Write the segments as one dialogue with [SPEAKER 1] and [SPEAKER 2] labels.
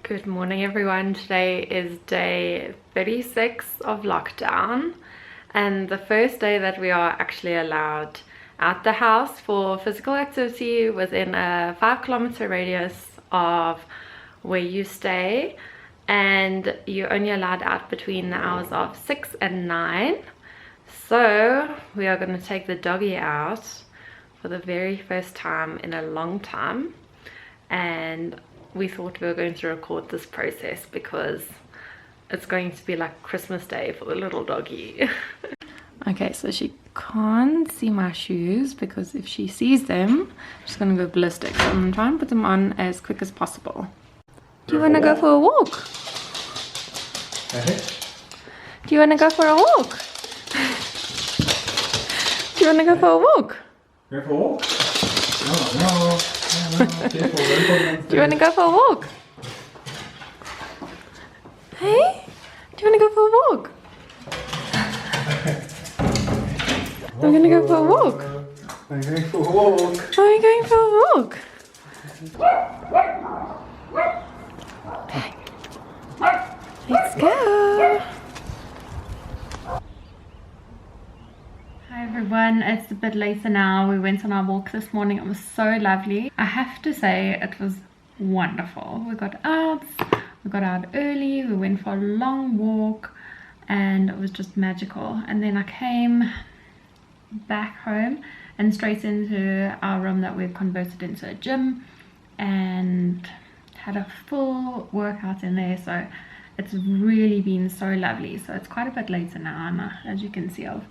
[SPEAKER 1] Good morning everyone. Today is day 36 of lockdown and the first day that we are actually allowed out the house for physical activity within a 5-kilometer radius of where you stay, and you're only allowed out between the hours of 6 and 9. So we are going to take the doggy out for the very first time in a long time, and we thought we were going to record this process because it's going to be like Christmas Day for the little doggy. Okay, so she can't see my shoes because if she sees them, she's gonna go ballistic. So I'm gonna try and put them on as quick as possible. Do you wanna go for a walk? Do you wanna go for a walk? Do you wanna go for a walk?
[SPEAKER 2] Go for a walk? No.
[SPEAKER 1] Do you want to go for a walk? Hey? Do you want to go for a walk? I'm going to go for a walk.
[SPEAKER 2] I'm going for a walk.
[SPEAKER 1] Are you going for a walk? Okay. Let's go. Hi everyone, it's a bit later now. We went on our walk this morning. It was so lovely. I have to say it was wonderful. We got out early, we went for a long walk and it was just magical. And then I came back home and straight into our room that we've converted into a gym and had a full workout in there. So it's really been so lovely. So it's quite a bit later now, and as you can see, I've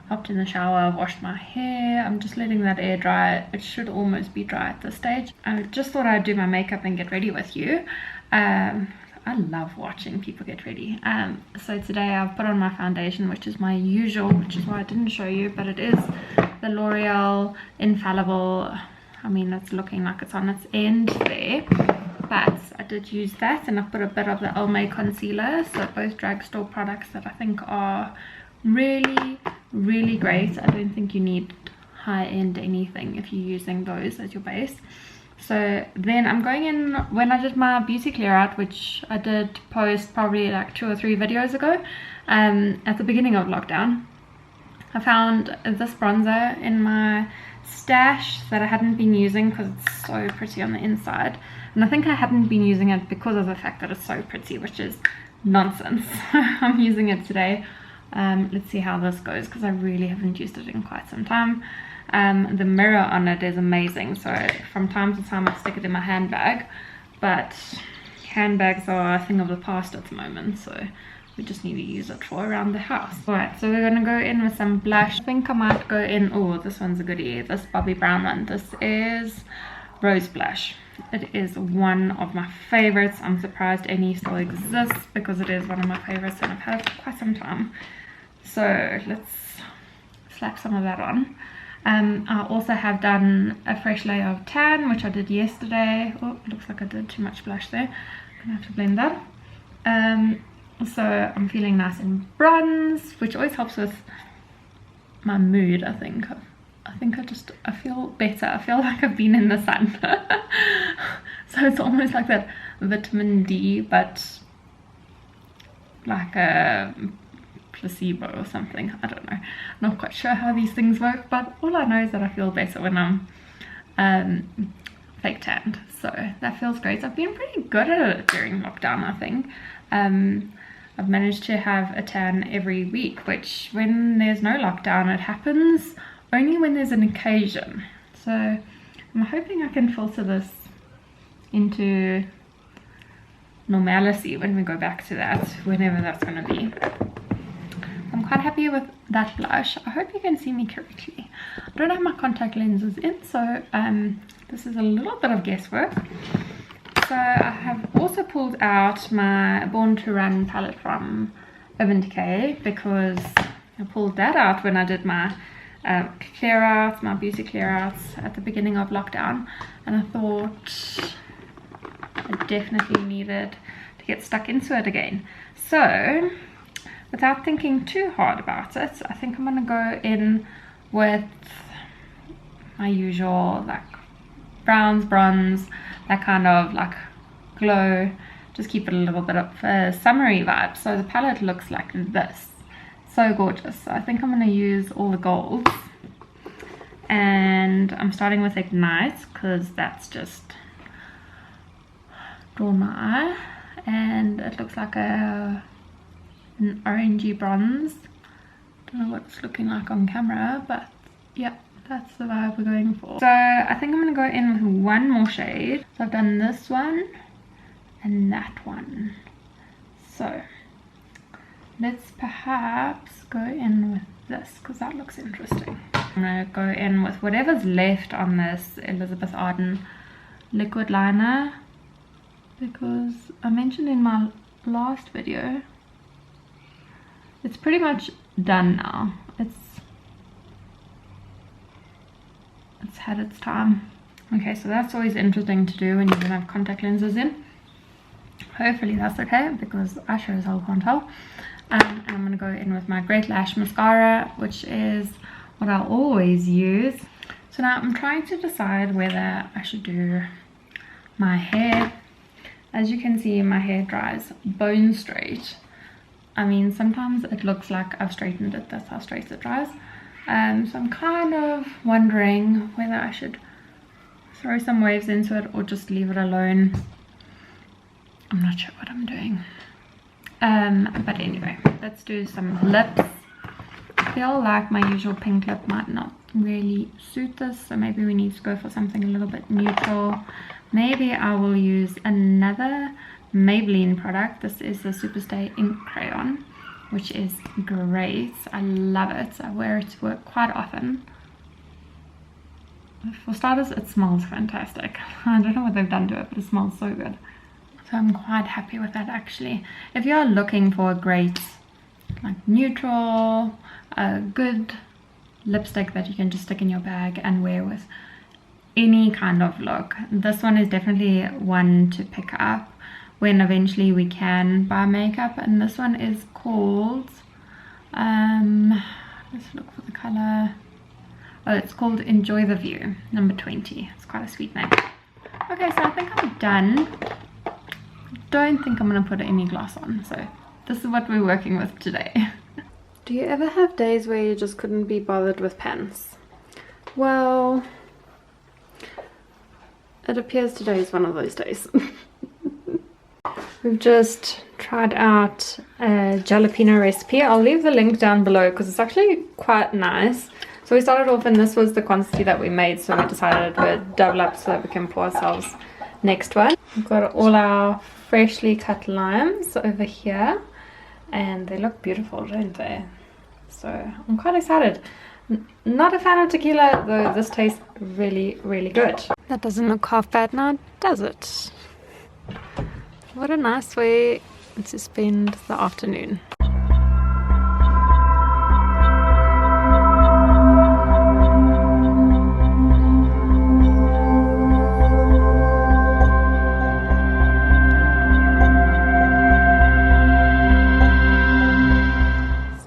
[SPEAKER 1] hopped in the shower, I've washed my hair, I'm just letting that air dry. It should almost be dry at this stage. I just thought I'd do my makeup and get ready with you. I love watching people get ready. So today I've put on my foundation, which is my usual, which is why I didn't show you, but it is the L'Oreal Infallible. I mean, it's looking like it's on its end there, but I did use that, and I put a bit of the Olme concealer. So both drugstore products that I think are really great. I don't think you need high-end anything if you're using those as your base. So then I'm going in, when I did my beauty clear out, which I did post probably like 2 or 3 videos ago, at the beginning of lockdown, I found this bronzer in my stash that I hadn't been using because it's so pretty on the inside, and I think I hadn't been using it because of the fact that it's so pretty, which is nonsense. I'm using it today. Let's see how this goes because I really haven't used it in quite some time. The mirror on it is amazing, so from time to time I stick it in my handbag, but handbags are a thing of the past at the moment, so we just need to use it for around the house. Alright, so we're going to go in with some blush. I think I might go in, oh, this one's a goodie, this Bobbi Brown one. This is Rose Blush. It is one of my favorites. I'm surprised any still exists because it is one of my favorites and I've had it for quite some time. So let's slap some of that on. I also have done a fresh layer of tan, which I did yesterday. Oh, it looks like I did too much blush there. I'm gonna have to blend that. So I'm feeling nice in bronze, which always helps with my mood. I think I feel better. I feel like I've been in the sun. So it's almost like that vitamin D, but like a placebo or something. I don't know, not quite sure how these things work, but all I know is that I feel better when I'm fake tanned, so that feels great. I've been pretty good at it during lockdown, I think. I've managed to have a tan every week, which when there's no lockdown it happens only when there's an occasion. So I'm hoping I can filter this into normalcy when we go back to that, whenever that's going to be. I'm quite happy with that blush. I hope you can see me correctly. I don't have my contact lenses in, so this is a little bit of guesswork. So I have also pulled out my Born to Run palette from Urban Decay because I pulled that out when I did my clear outs, my beauty clear outs at the beginning of lockdown, and I thought I definitely needed to get stuck into it again. So without thinking too hard about it, I think I'm gonna go in with my usual like browns, bronze, that kind of like glow, just keep it a little bit of a summery vibe. So the palette looks like this. So gorgeous. So I think I'm going to use all the golds. And I'm starting with Ignite because that's just drawn my eye. And it looks like an orangey bronze. Don't know what it's looking like on camera, but yeah, that's the vibe we're going for. So I think I'm going to go in with one more shade. So I've done this one and that one. So let's perhaps go in with this because that looks interesting. I'm going to go in with whatever's left on this Elizabeth Arden liquid liner, because I mentioned in my last video it's pretty much done now. It's had its time. Okay, so that's always interesting to do when you don't have contact lenses in. Hopefully that's okay, because I sure as hell can't tell. And I'm going to go in with my Great Lash mascara, which is what I always use. So now I'm trying to decide whether I should do my hair. As you can see, my hair dries bone straight. I mean, sometimes it looks like I've straightened it. That's how straight it dries. So I'm kind of wondering whether I should throw some waves into it or just leave it alone. I'm not sure what I'm doing. But anyway, let's do some lips. I feel like my usual pink lip might not really suit this, so maybe we need to go for something a little bit neutral. Maybe I will use another Maybelline product. This is the Superstay Ink Crayon, which is great. I love it. I wear it to work quite often. For starters, it smells fantastic. I don't know what they've done to it, but it smells so good. So I'm quite happy with that actually. If you're looking for a great, like, neutral, good lipstick that you can just stick in your bag and wear with any kind of look, this one is definitely one to pick up when eventually we can buy makeup. And this one is called, let's look for the color. Oh, it's called Enjoy the View, number 20. It's quite a sweet name. Okay, so I think I'm done. Don't think I'm going to put any gloss on, so this is what we're working with today. Do you ever have days where you just couldn't be bothered with pens? Well, it appears today is one of those days. We've just tried out a jalapeno recipe. I'll leave the link down below because it's actually quite nice. So we started off and this was the quantity that we made, so we decided we'd double up so that we can pour ourselves next one. We've got all our freshly cut limes over here and they look beautiful, don't they? So I'm quite excited. Not a fan of tequila, though this tastes really, really good. That doesn't look half bad now, does it? What a nice way to spend the afternoon.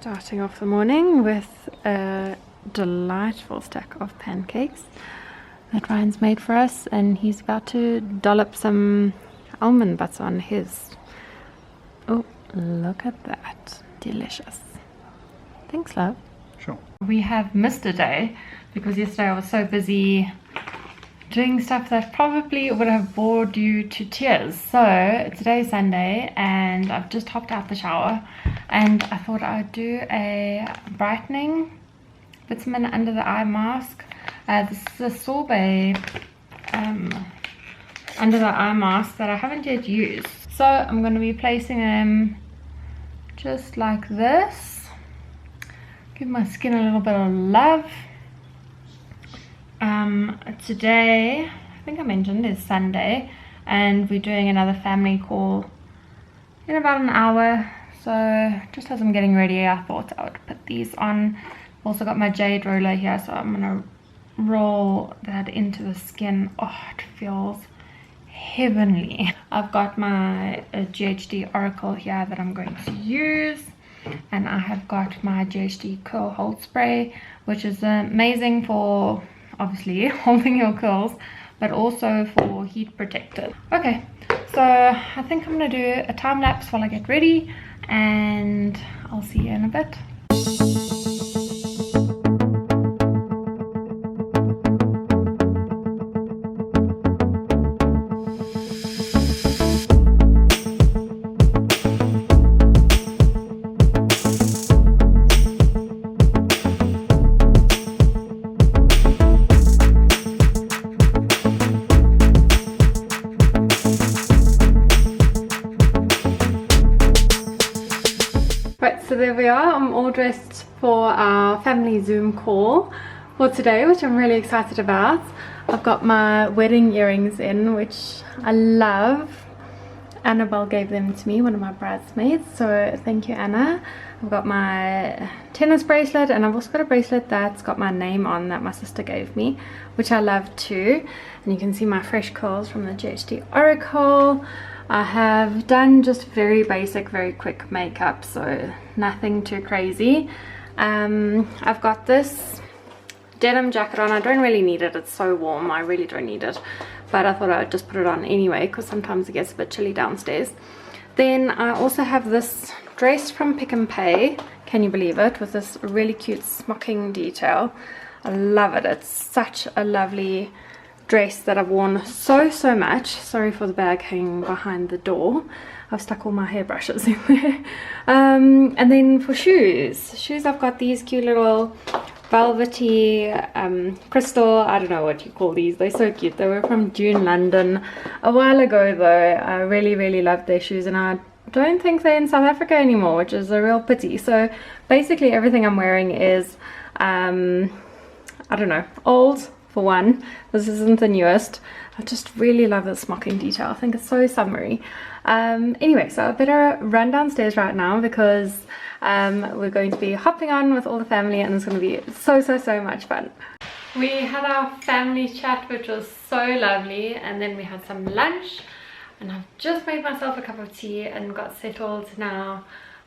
[SPEAKER 1] Starting off the morning with a delightful stack of pancakes that Ryan's made for us, and he's about to dollop some almond butter on his. Oh, look at that. Delicious. Thanks, love.
[SPEAKER 2] Sure.
[SPEAKER 1] We have missed a day because yesterday I was so busy doing stuff that probably would have bored you to tears. So today's Sunday and I've just hopped out the shower and I thought I would do a brightening vitamin under the eye mask. This is a sorbet under the eye mask that I haven't yet used. So I'm going to be placing them just like this. Give my skin a little bit of love. Today, I think I mentioned, is Sunday and we're doing another family call in about an hour. So just as I'm getting ready, I thought I would put these on. I've also got my Jade Roller here, so I'm going to roll that into the skin. Oh, it feels heavenly. I've got my GHD Oracle here that I'm going to use, and I have got my GHD Curl Hold Spray, which is amazing for obviously holding your curls, but also for heat protected. Okay, So I think I'm gonna do a time lapse while I get ready, and I'll see you in a bit. Right, so there we are. I'm all dressed for our family Zoom call for today, which I'm really excited about. I've got my wedding earrings in, which I love. Annabelle gave them to me, one of my bridesmaids, so thank you, Anna. I've got my tennis bracelet, and I've also got a bracelet that's got my name on that my sister gave me, which I love too. And you can see my fresh curls from the GHD Oracle. I have done just very basic, very quick makeup, so nothing too crazy. I've got this denim jacket on. I don't really need it, it's so warm, I really don't need it, but I thought I'd just put it on anyway because sometimes it gets a bit chilly downstairs. Then I also have this dress from Pick and Pay, can you believe it, with this really cute smocking detail. I love it. It's such a lovely dress that I've worn so much. Sorry for the bag hanging behind the door, I've stuck all my hairbrushes in there. And then for shoes I've got these cute little velvety crystal, I don't know what you call these, they're so cute. They were from June London a while ago though. I really loved their shoes, and I don't think they're in South Africa anymore, which is a real pity. So basically everything I'm wearing is I don't know, old for one. This isn't the newest. I just really love the smocking detail. I think it's so summery. Anyway, so I better run downstairs right now because we're going to be hopping on with all the family, and it's going to be so much fun. We had our family chat, which was so lovely, and then we had some lunch, and I've just made myself a cup of tea and got settled now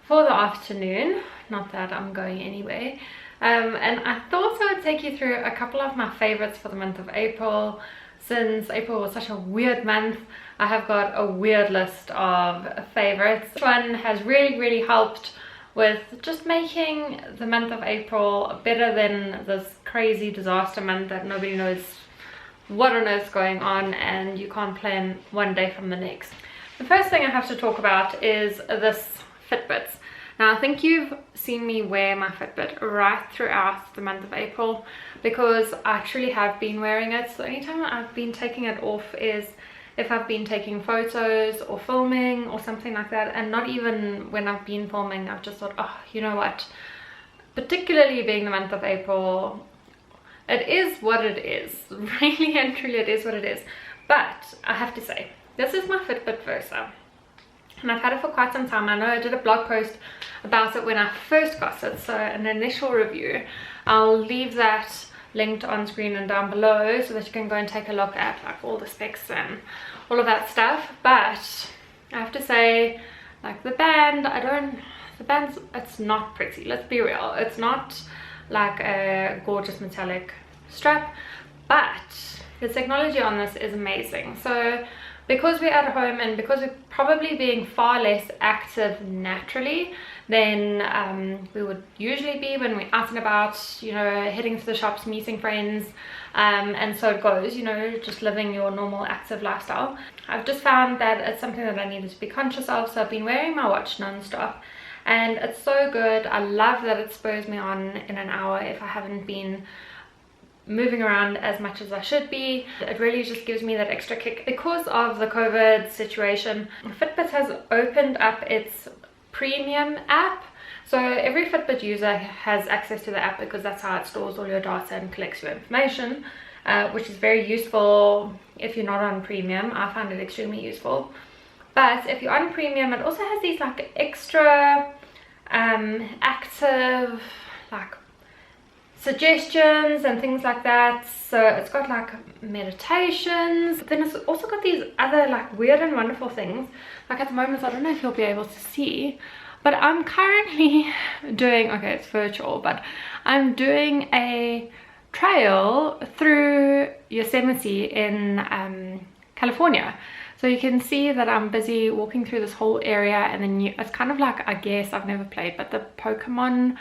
[SPEAKER 1] for the afternoon. Not that I'm going anyway. And I thought I would take you through a couple of my favorites for the month of April. Since April was such a weird month, I have got a weird list of favorites. This one has really helped with just making the month of April better than this crazy disaster month that nobody knows what on earth's going on and you can't plan one day from the next. The first thing I have to talk about is this Fitbit. Now, I think you've seen me wear my Fitbit right throughout the month of April because I truly have been wearing it. So the only time I've been taking it off is if I've been taking photos or filming or something like that, and not even when I've been filming. I've just thought, oh, you know what, particularly being the month of April, it is what it is. Really and truly, it is what it is. But I have to say, this is my Fitbit Versa, and I've had it for quite some time. I know I did a blog post about it when I first got it, so an initial review. I'll leave that linked on screen and down below so that you can go and take a look at like all the specs and all of that stuff. But I have to say, like the band, it's not pretty, let's be real. It's not like a gorgeous metallic strap, but the technology on this is amazing. So because we're at home and because we're probably being far less active naturally than we would usually be when we're out and about, you know, heading to the shops, meeting friends, and so it goes, you know, just living your normal active lifestyle. I've just found that it's something that I needed to be conscious of, so I've been wearing my watch non-stop, and it's so good. I love that it spurs me on in an hour if I haven't been moving around as much as I should be. It really just gives me that extra kick. Because of the COVID situation, Fitbit has opened up its premium app, so every Fitbit user has access to the app because that's how it stores all your data and collects your information, which is very useful if you're not on premium. I find it extremely useful. But if you're on premium, it also has these like extra active like suggestions and things like that. So it's got like meditations, but then it's also got these other like weird and wonderful things. Like at the moment, I don't know if you'll be able to see, but I'm currently doing, okay, it's virtual, but I'm doing a trail through Yosemite in California. So you can see that I'm busy walking through this whole area, and then it's kind of like, I guess I've never played, but the Pokemon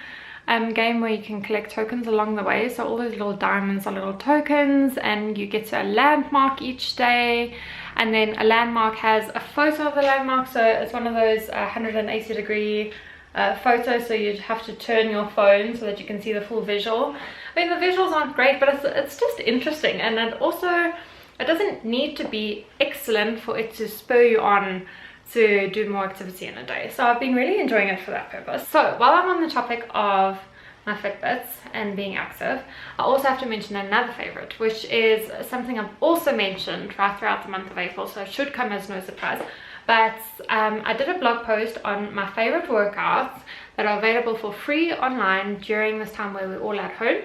[SPEAKER 1] game where you can collect tokens along the way. So all those little diamonds are little tokens, and you get to a landmark each day, and then a landmark has a photo of the landmark. So it's one of those 180-degree photos, so you'd have to turn your phone so that you can see the full visual. I mean, the visuals aren't great, but it's just interesting, and it doesn't need to be excellent for it to spur you on to do more activity in a day. So I've been really enjoying it for that purpose. So while I'm on the topic of my Fitbits and being active, I also have to mention another favorite, which is something I've also mentioned right throughout the month of April, so it should come as no surprise. But I did a blog post on my favorite workouts that are available for free online during this time where we're all at home.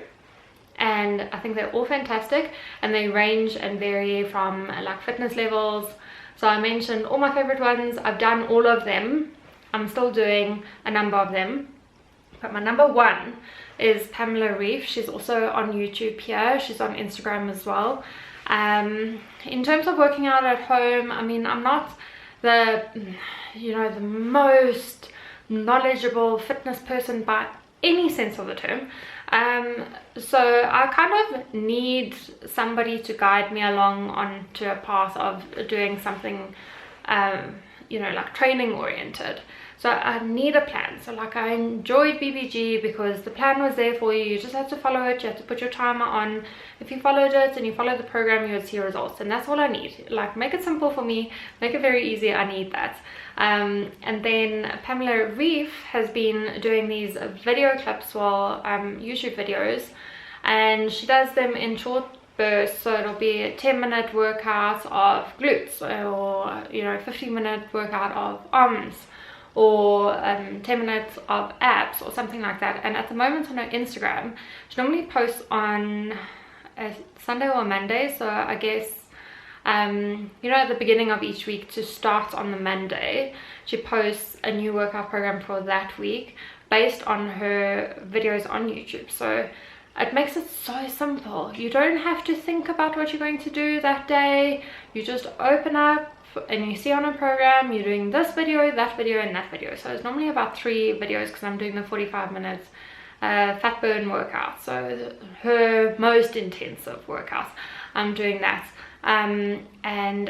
[SPEAKER 1] And I think they're all fantastic, and they range and vary from like fitness levels. So I mentioned all my favorite ones. I've done all of them. I'm still doing a number of them, but my number one is Pamela Reif. She's also on YouTube here. She's on Instagram as well. In terms of working out at home, I mean, I'm not the most knowledgeable fitness person by any sense of the term. So I kind of need somebody to guide me along onto a path of doing something, like training oriented. So I need a plan. So like, I enjoyed BBG because the plan was there for you. You just had to follow it. You had to put your timer on. If you followed it and you followed the program, you would see results. And that's all I need. Like, make it simple for me. Make it very easy. I need that. And then Pamela Reif has been doing these video clips, YouTube videos. And she does them in short bursts. So it'll be a 10-minute workout of glutes, or 15-minute workout of arms, or 10 minutes of abs, or something like that. And at the moment on her Instagram, she normally posts on a Sunday or a Monday. So I guess at the beginning of each week, to start on the Monday, she posts a new workout program for that week based on her videos on YouTube. So it makes it so simple. You don't have to think about what you're going to do that day. You just open up and you see on a program, you're doing this video, that video, and that video. So it's normally about 3 videos, because I'm doing the 45 minutes fat burn workout. So her most intensive workouts, I'm doing that. And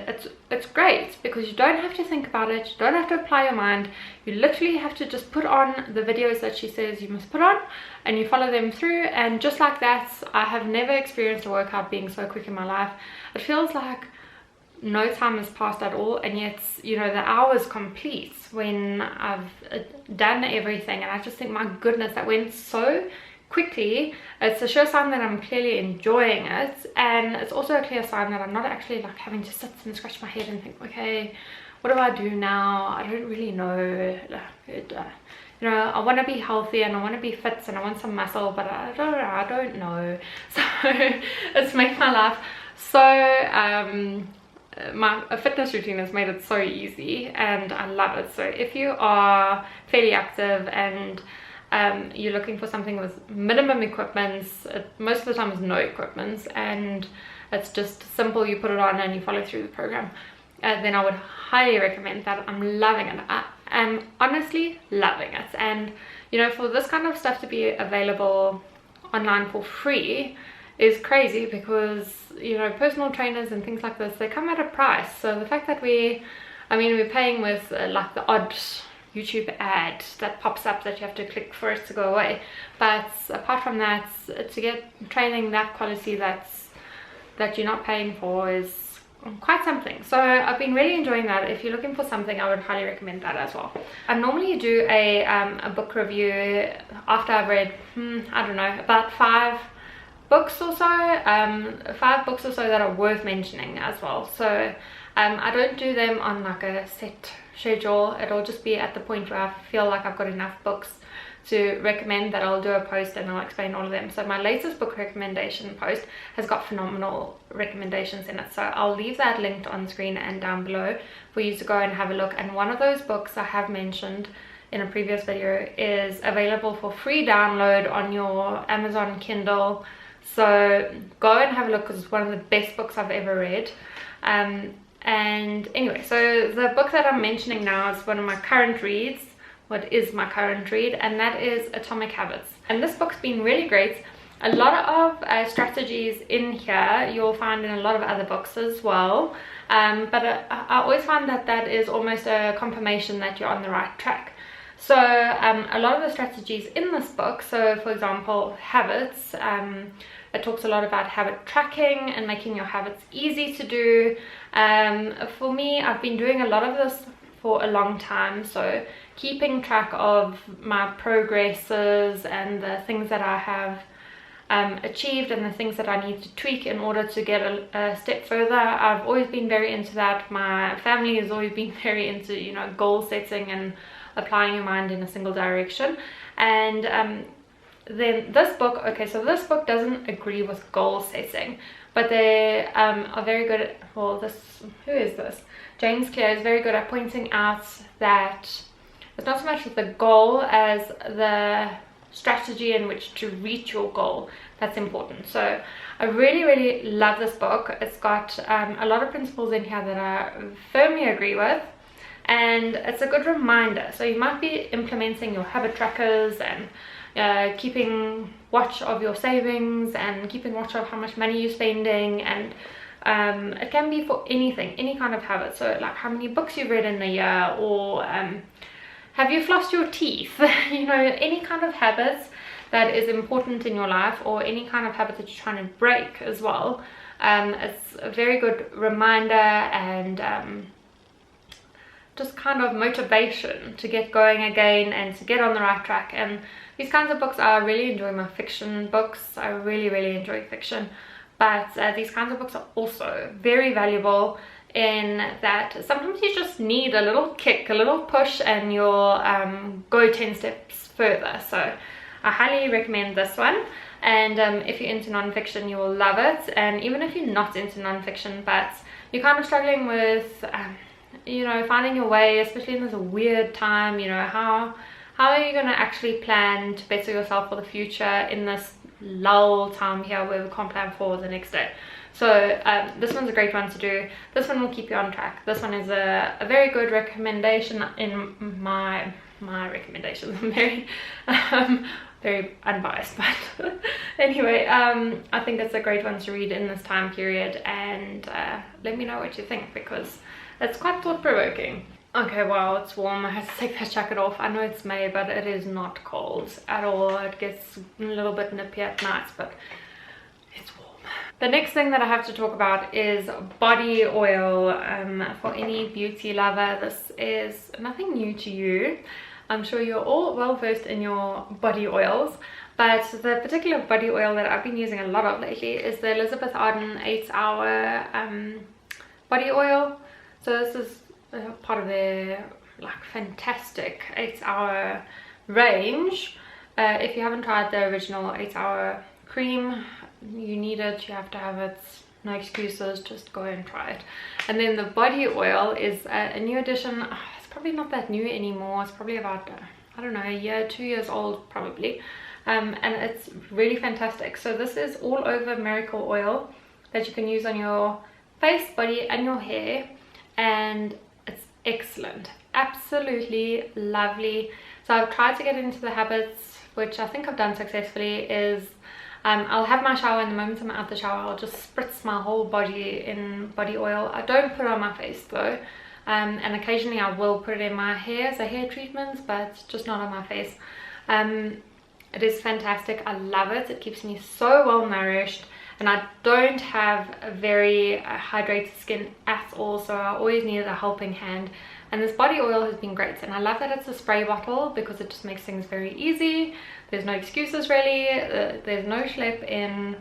[SPEAKER 1] it's great because you don't have to think about it. You don't have to apply your mind. You literally have to just put on the videos that she says you must put on, and you follow them through. And just like that, I have never experienced a workout being so quick in my life. It feels like no time has passed at all, and yet the hour's complete when I've done everything. And I just think, my goodness, that went so quickly. It's a sure sign that I'm clearly enjoying it, and it's also a clear sign that I'm not actually like having to sit and scratch my head and think, okay, what do I do now? I don't really know. I want to be healthy and I want to be fit and I want some muscle, but I don't know. So it's made my life so my fitness routine has made it so easy, and I love it. So if you are fairly active and you're looking for something with minimum equipments, most of the time is no equipments, and it's just simple, you put it on and you follow through the program, then I would highly recommend that. I'm loving it. I am honestly loving it. And for this kind of stuff to be available online for free is crazy, because personal trainers and things like this, they come at a price. So the fact that we're paying with like the odd YouTube ad that pops up that you have to click for it to go away, but apart from that, to get training that quality that you're not paying for is quite something. So I've been really enjoying that. If you're looking for something, I would highly recommend that as well. I normally do a book review after I've read about 5 books or so, 5 books or so that are worth mentioning as well. So I don't do them on like a set schedule. It'll just be at the point where I feel like I've got enough books to recommend that I'll do a post and I'll explain all of them. So my latest book recommendation post has got phenomenal recommendations in it, so I'll leave that linked on screen and down below for you to go and have a look. And one of those books I have mentioned in a previous video is available for free download on your Amazon Kindle. So go and have a look, because it's one of the best books I've ever read. And And anyway, so the book that I'm mentioning now is one of my current reads, what is my current read, and that is Atomic Habits. And this book's been really great. A lot of strategies in here you'll find in a lot of other books as well, but I always find that that is almost a confirmation that you're on the right track. So a lot of the strategies in this book, so for example habits, it talks a lot about habit tracking and making your habits easy to do. For me, I've been doing a lot of this for a long time, so keeping track of my progresses and the things that I have achieved and the things that I need to tweak in order to get a step further. I've always been very into that. My family has always been very into, you know, goal setting and applying your mind in a single direction. And then this book, okay, so this book doesn't agree with goal setting, but they are very good at, well, who is this? James Clear is very good at pointing out that it's not so much the goal as the strategy in which to reach your goal that's important. So I really love this book. It's got a lot of principles in here that I firmly agree with, and it's a good reminder. So you might be implementing your habit trackers and keeping watch of your savings and keeping watch of how much money you're spending, and it can be for anything, any kind of habit. So like how many books you've read in a year, or have you flossed your teeth? You know, any kind of habits that is important in your life, or any kind of habit that you're trying to break as well. It's a very good reminder and just kind of motivation to get going again and to get on the right track. And these kinds of books, I really enjoy my fiction books. I really enjoy fiction, but these kinds of books are also very valuable in that sometimes you just need a little kick, a little push, and you'll go 10 steps further. So I highly recommend this one. And if you're into non-fiction, you will love it. And even if you're not into non-fiction, but you're kind of struggling with you know, finding your way, especially in this weird time, you know, how are you going to actually plan to better yourself for the future in this lull time here where we can't plan for the next day? So this one's a great one to do. This one will keep you on track. This one is a very good recommendation in my recommendations. I'm very unbiased, but anyway, I think it's a great one to read in this time period, and let me know what you think, because it's quite thought-provoking. Okay, wow, it's warm. I had to take that jacket off. I know it's May, but it is not cold at all. It gets a little bit nippy at nights, but it's warm. The next thing that I have to talk about is body oil. For any beauty lover, this is nothing new to you. I'm sure you're all well versed in your body oils, but the particular body oil that I've been using a lot of lately is the Elizabeth Arden 8-hour body oil. So this is part of their like fantastic 8-hour range. If you haven't tried the original 8-hour cream, you need it, you have to have it, no excuses, just go and try it. And then the body oil is a new addition. It's probably not that new anymore. It's probably about I don't know, a year, 2 years old probably, and it's really fantastic. So this is all over miracle oil that you can use on your face, body and your hair, and it's excellent, absolutely lovely. So I've tried to get into the habits, which I think I've done successfully, is I'll have my shower, and the moment I'm out the shower I'll just spritz my whole body in body oil. I don't put it on my face though, and occasionally I will put it in my hair as a hair treatment, but just not on my face. It is fantastic. I love it. It keeps me so well nourished, and I don't have a very hydrated skin at all, so I always needed a helping hand. And this body oil has been great, and I love that it's a spray bottle because it just makes things very easy. There's no excuses really. There's no schlep in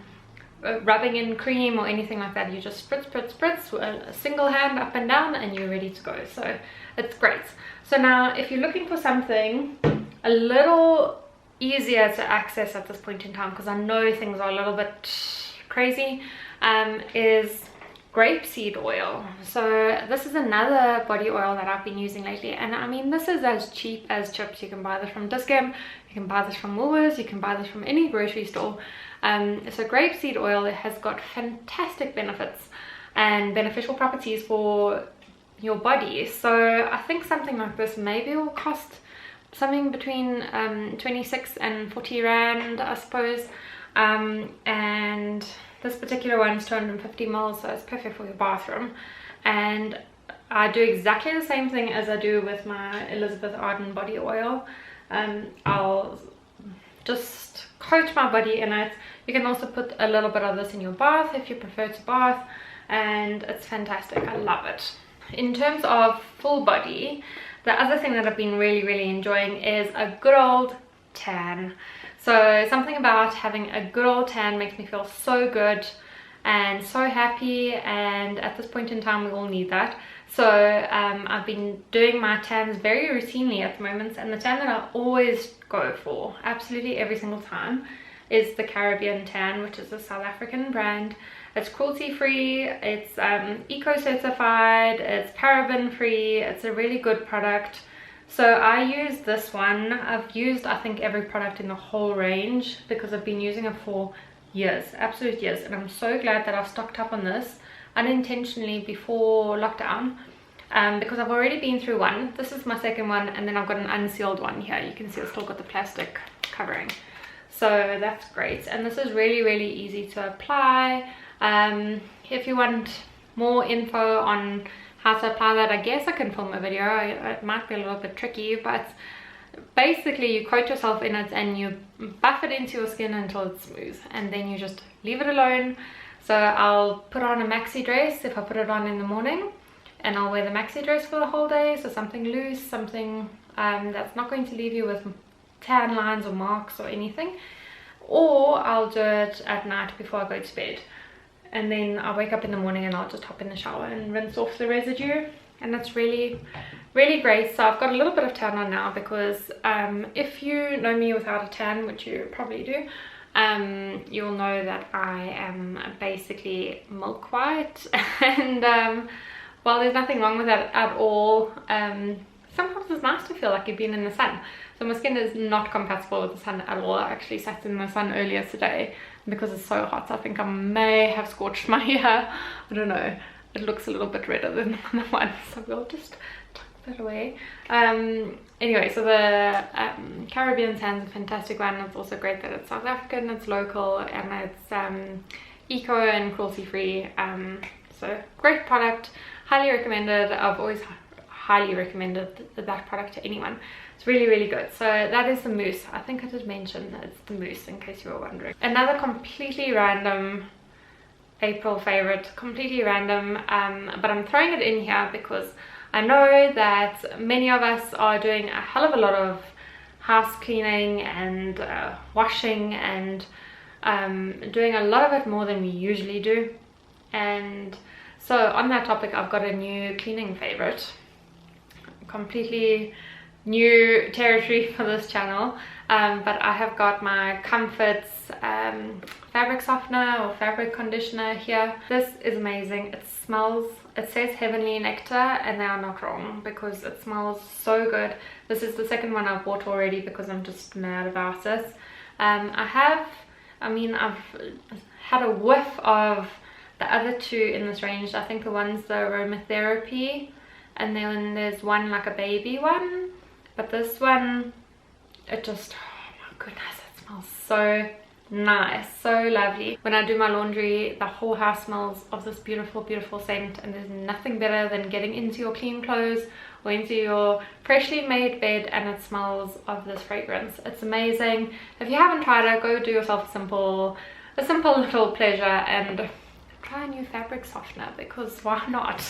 [SPEAKER 1] rubbing in cream or anything like that. You just spritz a single hand up and down and you're ready to go. So it's great. So now if you're looking for something a little easier to access at this point in time, because I know things are a little bit crazy, is grapeseed oil. So this is another body oil that I've been using lately, and I mean, this is as cheap as chips. You can buy this from Discount, you can buy this from Woolworths, you can buy this from any grocery store. So grapeseed oil has got fantastic benefits. and beneficial properties for your body. So I think something like this maybe will cost something between 26 and 40 rand, I suppose. And this particular one is 250 ml, so it's perfect for your bathroom. And I do exactly the same thing as I do with my Elizabeth Arden body oil. I'll just coat my body in it. You can also put a little bit of this in your bath if you prefer to bath, and it's fantastic. I love it. In terms of full body, the other thing that I've been really enjoying is a good old tan. So something about having a good old tan makes me feel so good and so happy, and at this point in time we all need that. So I've been doing my tans very routinely at the moment, and the tan that I always go for, absolutely every single time, is the Caribbean tan, which is a South African brand. It's cruelty free, it's eco certified, it's paraben free, it's a really good product. So I use this one. I've used I think every product in the whole range because I've been using it for years, absolute years, and I'm so glad that I've stocked up on this unintentionally before lockdown, because I've already been through one. This is my second one, and then I've got an unsealed one here. You can see it's still got the plastic covering, so that's great. And this is really easy to apply. If you want more info on how to apply that, I guess I can film a video. It might be a little bit tricky, but basically you coat yourself in it and you buff it into your skin until it's smooth, and then you just leave it alone. So I'll put on a maxi dress if I put it on in the morning, and I'll wear the maxi dress for the whole day. So something loose, something that's not going to leave you with tan lines or marks or anything. Or I'll do it at night before I go to bed, and then I'll wake up in the morning and I'll just hop in the shower and rinse off the residue, and that's really great. So I've got a little bit of tan on now because if you know me without a tan, which you probably do, you'll know that I am basically milk white. And well, there's nothing wrong with that at all. Sometimes it's nice to feel like you've been in the sun. So my skin is not compatible with the sun at all. I actually sat in the sun earlier today because it's so hot. I think I may have scorched my hair. I don't know. It looks a little bit redder than the other one, so we'll just tuck that away. Anyway, so the Caribbean tan is a fantastic one. It's also great that it's South African, it's local, and it's eco and cruelty free. So great product, highly recommended. I've always highly recommended that product to anyone. It's really good. So that is the mousse. I think I did mention that it's the mousse, in case you were wondering. Another completely random April favorite, completely random, but I'm throwing it in here because I know that many of us are doing a hell of a lot of house cleaning and washing and doing a lot of it more than we usually do. And so on that topic, I've got a new cleaning favorite, completely new territory for this channel, but I have got my Comforts fabric softener or fabric conditioner here. This is amazing. It smells, it says heavenly nectar, and they are not wrong because it smells so good. This is the second one I've bought already because I'm just mad about it. I've had a whiff of the other two in this range. I think the one's the aromatherapy, and then there's one like a baby one, but this one, it just, oh my goodness, it smells so nice, so lovely. When I do my laundry, the whole house smells of this beautiful scent, and there's nothing better than getting into your clean clothes or into your freshly made bed and it smells of this fragrance. It's amazing. If you haven't tried it, go do yourself a simple little pleasure and try a new fabric softener, because why not?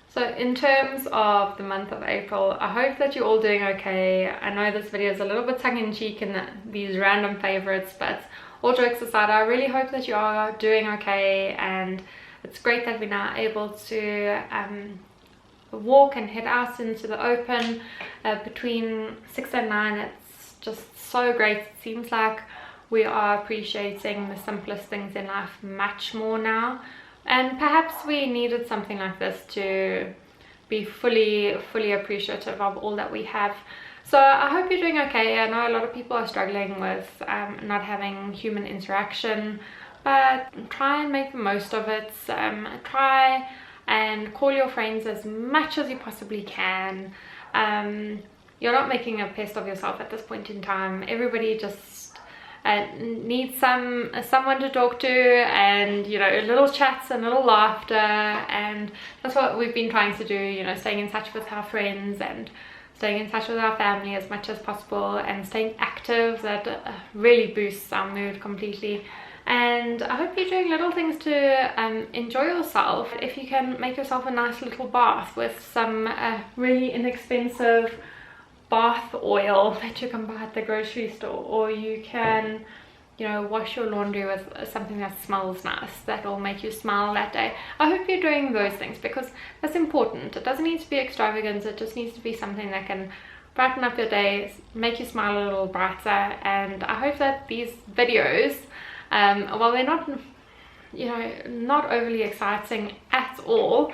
[SPEAKER 1] So in terms of the month of April, I hope that you're all doing okay. I know this video is a little bit tongue-in-cheek in these random favorites, but all jokes aside, I really hope that you are doing okay, and it's great that we're now able to walk and head out into the open between 6 and 9. It's just so great. It seems like we are appreciating the simplest things in life much more now, and perhaps we needed something like this to be fully appreciative of all that we have. So I hope you're doing okay. I know a lot of people are struggling with not having human interaction but try and make the most of it. Try and call your friends as much as you possibly can. You're not making a pest of yourself at this point in time. Everybody just needs someone to talk to, and you know, little chats and little laughter, and that's what we've been trying to do, you know, staying in touch with our friends and staying in touch with our family as much as possible, and staying active. That really boosts our mood completely. And I hope you're doing little things to enjoy yourself. If you can make yourself a nice little bath with some really inexpensive bath oil that you can buy at the grocery store, or you can, you know, wash your laundry with something that smells nice, that will make you smile that day. I hope you're doing those things, because that's important. It doesn't need to be extravagant, it just needs to be something that can brighten up your day, make you smile a little brighter. And I hope that these videos, while they're not, you know, not overly exciting at all,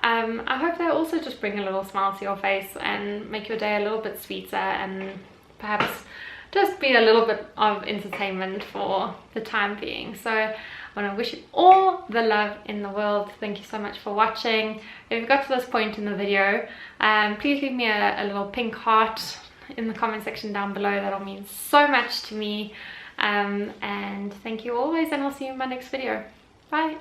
[SPEAKER 1] I hope they also just bring a little smile to your face and make your day a little bit sweeter, and perhaps just be a little bit of entertainment for the time being. So I want to wish you all the love in the world. Thank you so much for watching. If you've got to this point in the video, please leave me a little pink heart in the comment section down below. That'll mean so much to me. And thank you always, and I'll see you in my next video. Bye.